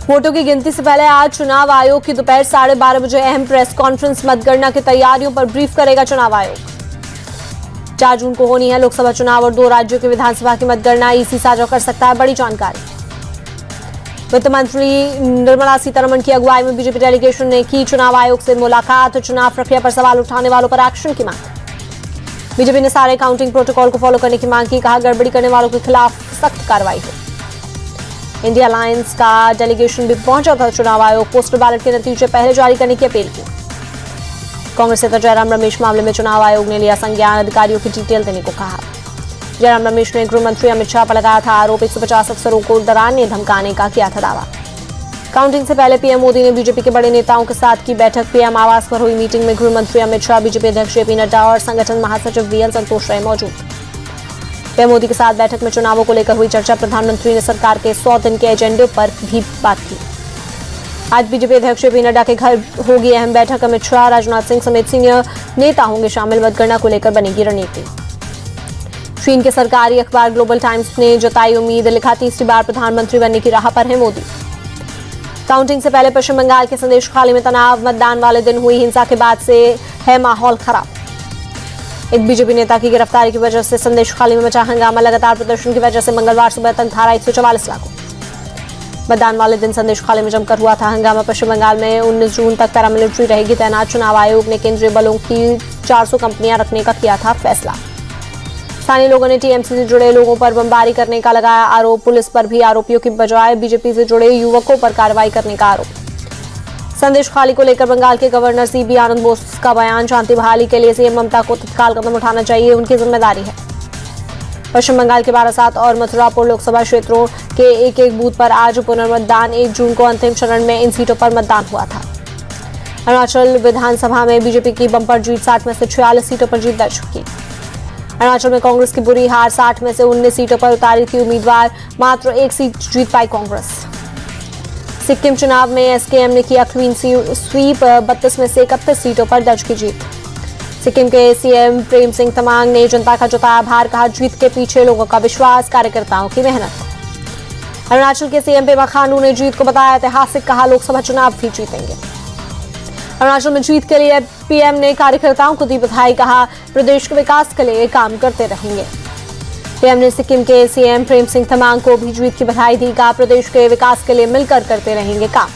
वोटों की गिनती से पहले आज चुनाव आयोग की दोपहर 12:30 बजे अहम प्रेस कॉन्फ्रेंस। मतगणना की तैयारियों पर ब्रीफ करेगा चुनाव आयोग। 4 जून को होनी है लोकसभा चुनाव और 2 राज्यों की विधानसभा की मतगणना। ईसी साझा कर सकता है बड़ी जानकारी। वित्त मंत्री निर्मला सीतारमण की अगुवाई में बीजेपी डेलीगेशन ने की चुनाव आयोग से मुलाकात। चुनाव प्रक्रिया पर सवाल उठाने वालों पर एक्शन की मांग। बीजेपी ने सारे काउंटिंग प्रोटोकॉल को फॉलो करने की मांग की। कहा गड़बड़ी करने वालों के खिलाफ सख्त कार्रवाई हो। इंडिया अलायंस का डेलीगेशन भी पहुंचा था चुनाव आयोग। पोस्टल बैलेट के नतीजे पहले जारी करने की अपील की। कांग्रेस नेता जयराम रमेश मामले में चुनाव आयोग ने लिया संज्ञान। अधिकारियों की डिटेल देने को कहा। जयराम रमेश ने गृह मंत्री अमित शाह पर लगाया था आरोप। 150 अफसरों को डराने धमकाने का किया था दावा। काउंटिंग से पहले पीएम मोदी ने बीजेपी के बड़े नेताओं के साथ की बैठक। पीएम आवास पर हुई मीटिंग में गृह मंत्री अमित शाह, बीजेपी अध्यक्ष जेपी नड्डा और संगठन महासचिव वीएल संतोष रहे मौजूद। पीएम मोदी के साथ बैठक में चुनावों को लेकर हुई चर्चा। प्रधानमंत्री ने सरकार के 100 दिन के एजेंडे पर भी बात की। आज बीजेपी अध्यक्ष जेपी नड्डा के घर होगी अहम बैठक। अमित शाह, राजनाथ सिंह समेत सीनियर नेता होंगे शामिल। मतगणना को लेकर बनेगी रणनीति। चीन के सरकारी अखबार ग्लोबल टाइम्स ने जताई उम्मीद। लिखा 3री बार प्रधानमंत्री बनने की राह पर है मोदी। काउंटिंग से पहले पश्चिम बंगाल के संदेश खाली में तनाव। मतदान वाले दिन हुई हिंसा के बाद से है माहौल खराब। एक बीजेपी नेता की गिरफ्तारी की वजह से संदेश खाली में मचा हंगामा। लगातार प्रदर्शन की वजह से मंगलवार सुबह तक धारा 144 लागू। मतदान वाले दिन संदेश खाली में जमकर हुआ था हंगामा। पश्चिम बंगाल में 19 जून तक पैरामिलिट्री रहेगी तैनात। चुनाव आयोग ने केंद्रीय बलों की 400 कंपनियां रखने का किया था फैसला। स्थानीय लोगों ने टीएमसी से जुड़े लोगों पर बमबारी करने का लगाया आरोप। पुलिस पर भी आरोपियों की बजाय बीजेपी से जुड़े युवकों पर कार्रवाई करने का आरोप। संदेश खाली को लेकर बंगाल के गवर्नर सीबी आनंद बोस का बयान। शांति बहाली के लिए सीएम ममता को तत्काल कदम उठाना चाहिए, उनकी जिम्मेदारी है। पश्चिम बंगाल के बारासात और मथुरापुर लोकसभा क्षेत्रों के एक बूथ पर आज पुनर्मतदान। 1 जून को अंतिम चरण में इन सीटों पर मतदान हुआ था। अरुणाचल विधानसभा में बीजेपी की बंपर जीत। 60 में से 46 सीटों पर जीत दर्ज की। अरुणाचल में कांग्रेस की बुरी हार। 60 में से 19 सीटों पर उतारी थी उम्मीदवार। मात्र 1 सीट जीत पाई कांग्रेस। सिक्किम चुनाव में एसकेएम ने किया क्लीन स्वीप। 32 में से 31 सीटों पर दर्ज की जीत। सिक्किम के सीएम प्रेम सिंह तमांग ने जनता का जताया आभार। कहा जीत के पीछे लोगों का विश्वास, कार्यकर्ताओं की मेहनत। अरुणाचल के सीएम पेमा खांडू ने जीत को बताया ऐतिहासिक। कहा लोकसभा चुनाव भी जीतेंगे। अरुणाचल में जीत के लिए पीएम ने कार्यकर्ताओं को दी बधाई। कहा प्रदेश के विकास के लिए काम करते रहेंगे। पीएम ने सिक्किम के सीएम प्रेम सिंह तमांग को भी जीत की बधाई दी। कहा प्रदेश के विकास के लिए मिलकर करते रहेंगे काम।